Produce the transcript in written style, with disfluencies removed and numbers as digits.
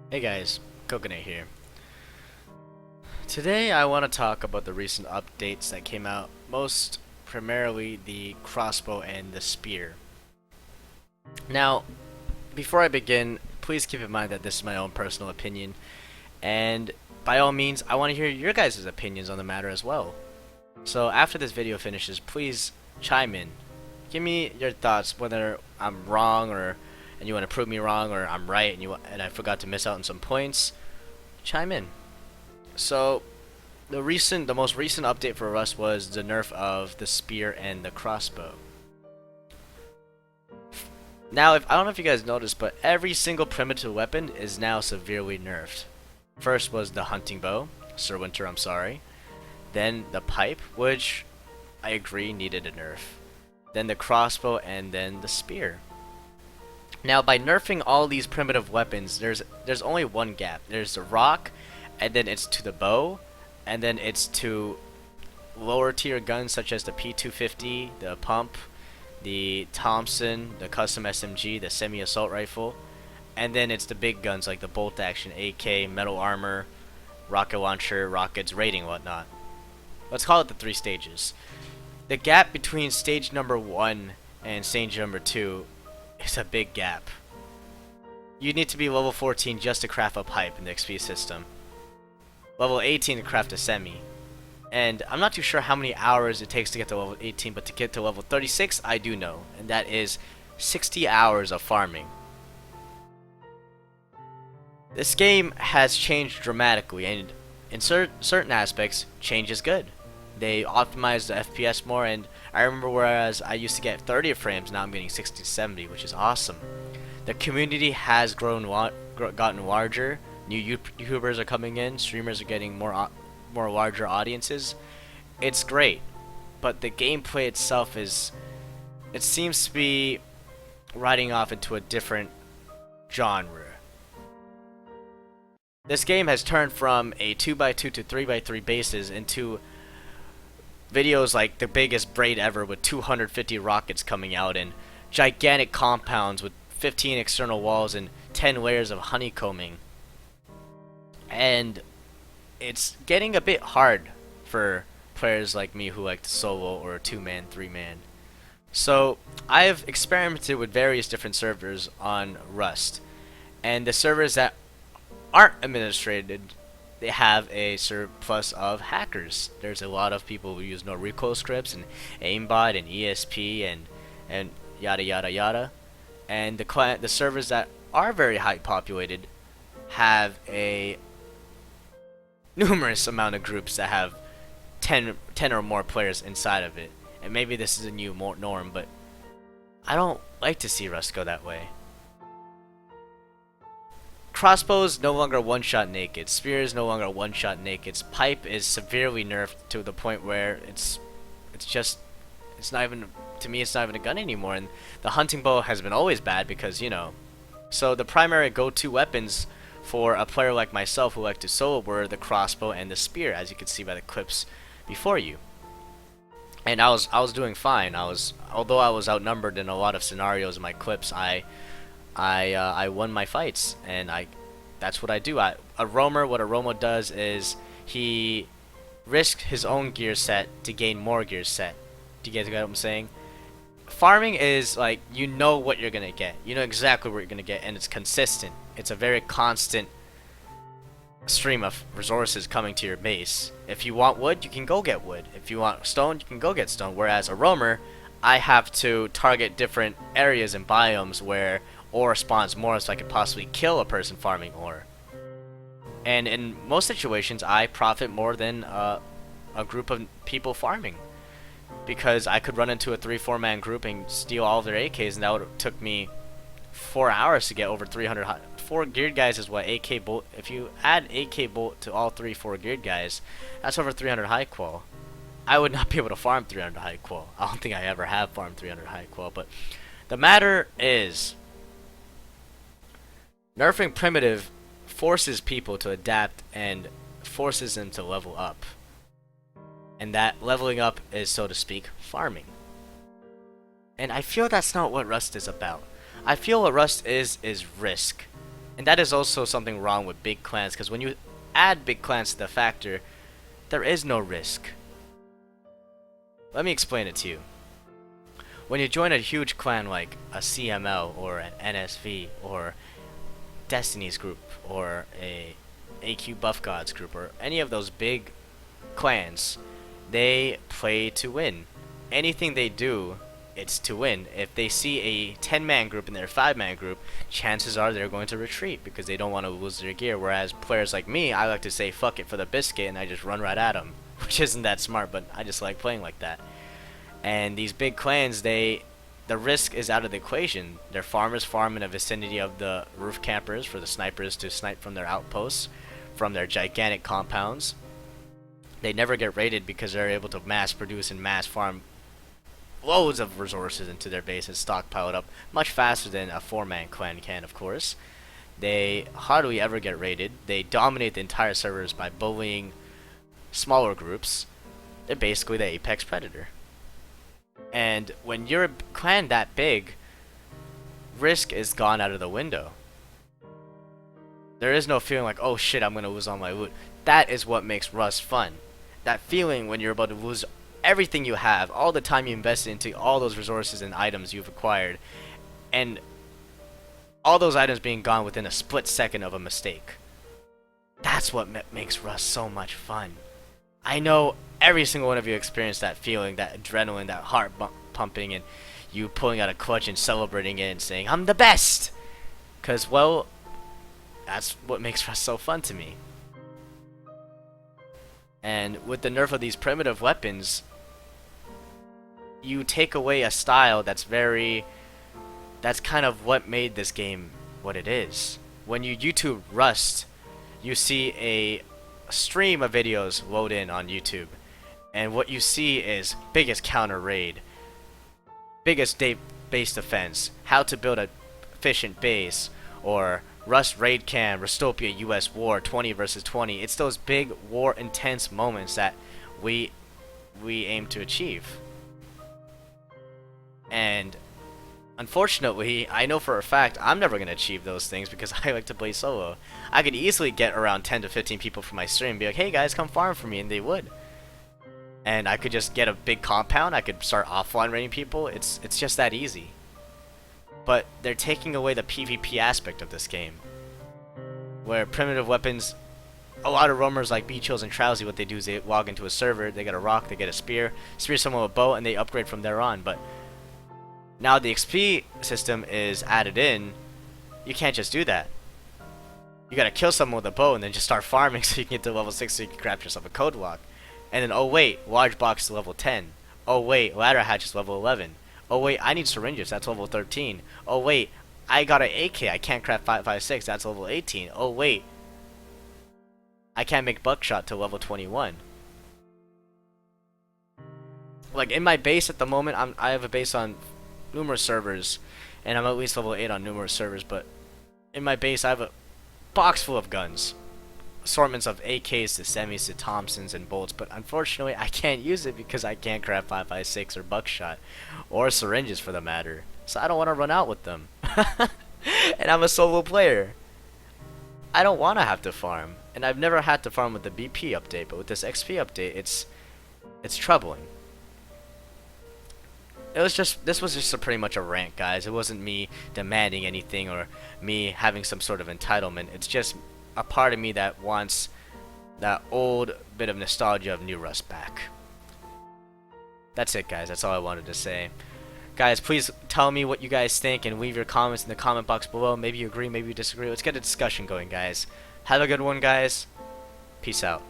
Hey guys, Coconut here. Today I want to talk about the recent updates that came out, most primarily the crossbow and the spear. Now, before I begin, please keep in mind that this is my own personal opinion, and by all means, I want to hear your guys' opinions on the matter as well. So after this video finishes, please chime in. Give me your thoughts, whether I'm wrong and you want to prove me wrong, or I'm right and I forgot to miss out on some points. Chime in. So, the most recent update for us was the nerf of the spear and the crossbow. Now, I don't know if you guys noticed, but every single primitive weapon is now severely nerfed. First was the hunting bow, Sir Winter, I'm sorry. Then the pipe, which I agree needed a nerf. Then the crossbow, and then the spear. Now, by nerfing all these primitive weapons, there's only one gap. There's the rock, and then it's to the bow, and then it's to lower tier guns such as the P250, the pump, the Thompson, the custom SMG, the semi-assault rifle, and then it's the big guns like the bolt action AK, metal armor, rocket launcher, rockets, rating, whatnot. Let's call it the 3 stages. The gap between stage number 1 and stage number 2 is a big gap. You need to be level 14 just to craft a pipe in the XP system. Level 18 to craft a semi. And I'm not too sure how many hours it takes to get to level 18, but to get to level 36 I do know, and that is 60 hours of farming. This game has changed dramatically, and in certain aspects, change is good. They optimized the FPS more, and I remember whereas I used to get 30 frames, now I'm getting 60 to 70, which is awesome. The community has gotten larger. New YouTubers are coming in, streamers are getting more larger audiences. It's great, but the gameplay itself it seems to be riding off into a different genre. This game has turned from a 2x2 to 3x3 bases into videos like the biggest braid ever with 250 rockets coming out and gigantic compounds with 15 external walls and 10 layers of honeycombing. And it's getting a bit hard for players like me who like to solo or 2-man, 3-man. So I've experimented with various different servers on Rust, and the servers that aren't administrated, they have a surplus of hackers. There's a lot of people who use no recoil scripts and aimbot and ESP and yada yada yada. And the servers that are very high populated have a numerous amount of groups that have 10 or more players inside of it. And maybe this is a new norm, but I don't like to see Rust go that way. Crossbows no longer one-shot naked. Spear is no longer one-shot naked. Pipe is severely nerfed to the point where it's not even, to me, it's not even a gun anymore. And the hunting bow has been always bad because, you know. So the primary go-to weapons for a player like myself who like to solo were the crossbow and the spear, as you can see by the clips before you. And I was doing fine. Although I was outnumbered in a lot of scenarios in my clips, I won my fights, and that's what I do. What a roamer does is he risks his own gear set to gain more gear set. Do you guys get what I'm saying? Farming is like, you know what you're gonna get. You know exactly what you're gonna get, and it's consistent. It's a very constant stream of resources coming to your base. If you want wood, you can go get wood. If you want stone, you can go get stone. Whereas a roamer, I have to target different areas and biomes where ore spawns more, so I could possibly kill a person farming ore. And in most situations, I profit more than a group of people farming, because I could run into a 3-4 man group and steal all of their AKs, and that would have took me 4 hours to get over 300 4 geared guys is what AK bolt. If you add AK bolt to all 4 geared guys, that's over 300 high qual. I would not be able to farm 300 high qual. I don't think I ever have farmed 300 high qual, but the matter is, nerfing primitive forces people to adapt and forces them to level up. And that leveling up is, so to speak, farming. And I feel that's not what Rust is about. I feel what Rust is risk. And that is also something wrong with big clans, because when you add big clans to the factor, there is no risk. Let me explain it to you. When you join a huge clan like a CML or an NSV or Destiny's group or a AQ Buff Gods group or any of those big clans, they play to win. Anything they do, it's to win. If they see a 10-man group and they're a 5-man group, chances are they're going to retreat because they don't want to lose their gear. Whereas players like me, I like to say fuck it for the biscuit and I just run right at them, which isn't that smart, but I just like playing like that. And these big clans, the risk is out of the equation. Their farmers farm in the vicinity of the roof campers for the snipers to snipe from their outposts, from their gigantic compounds. They never get raided because they're able to mass produce and mass farm loads of resources into their base and stockpile it up much faster than a 4-man clan can, of course. They hardly ever get raided. They dominate the entire servers by bullying smaller groups. They're basically the apex predator. And when you're a clan that big, risk is gone out of the window. There is no feeling like, oh shit, I'm gonna lose all my loot. That is what makes Rust fun. That feeling when you're about to lose everything you have, all the time you invested into all those resources and items you've acquired, and all those items being gone within a split second of a mistake. That's what makes Rust so much fun. I know every single one of you experienced that feeling, that adrenaline, that heart pumping, and you pulling out a clutch and celebrating it and saying, I'm the best! Because, well, that's what makes Rust so fun to me. And with the nerf of these primitive weapons, you take away a style that's kind of what made this game what it is. When you YouTube Rust, you see a stream of videos load in on YouTube, and what you see is biggest counter raid, biggest base defense, how to build a efficient base, or Rust raid cam, Rustopia US war 20 versus 20. It's those big war intense moments that we aim to achieve. And unfortunately, I know for a fact I'm never going to achieve those things because I like to play solo. I could easily get around 10 to 15 people from my stream and be like, hey guys, come farm for me, and they would. And I could just get a big compound, I could start offline raiding people, it's just that easy. But they're taking away the PvP aspect of this game. Where primitive weapons, a lot of roamers like B-Chills and Trowsy, what they do is they log into a server, they get a rock, they get a spear someone with a bow, and they upgrade from there on. But now the XP system is added in, you can't just do that. You gotta kill someone with a bow and then just start farming so you can get to level 6 so you can craft yourself a code lock. And then, oh wait, large box is level 10. Oh wait, ladder hatch is level 11. Oh wait, I need syringes, that's level 13. Oh wait, I got an AK, I can't craft 556, that's level 18. Oh wait, I can't make buckshot till level 21. Like in my base at the moment, I have a base on numerous servers, and I'm at least level 8 on numerous servers, but in my base I have a box full of guns. Assortments of AKs to semis to Thompsons and bolts, but unfortunately I can't use it because I can't craft 556 or buckshot, or syringes for the matter. So I don't want to run out with them. And I'm a solo player. I don't want to have to farm, and I've never had to farm with the BP update, but with this XP update, it's troubling. This was just pretty much a rant, guys. It wasn't me demanding anything or me having some sort of entitlement. It's just a part of me that wants that old bit of nostalgia of New Rust back. That's it, guys. That's all I wanted to say. Guys, please tell me what you guys think and leave your comments in the comment box below. Maybe you agree, maybe you disagree. Let's get a discussion going, guys. Have a good one, guys. Peace out.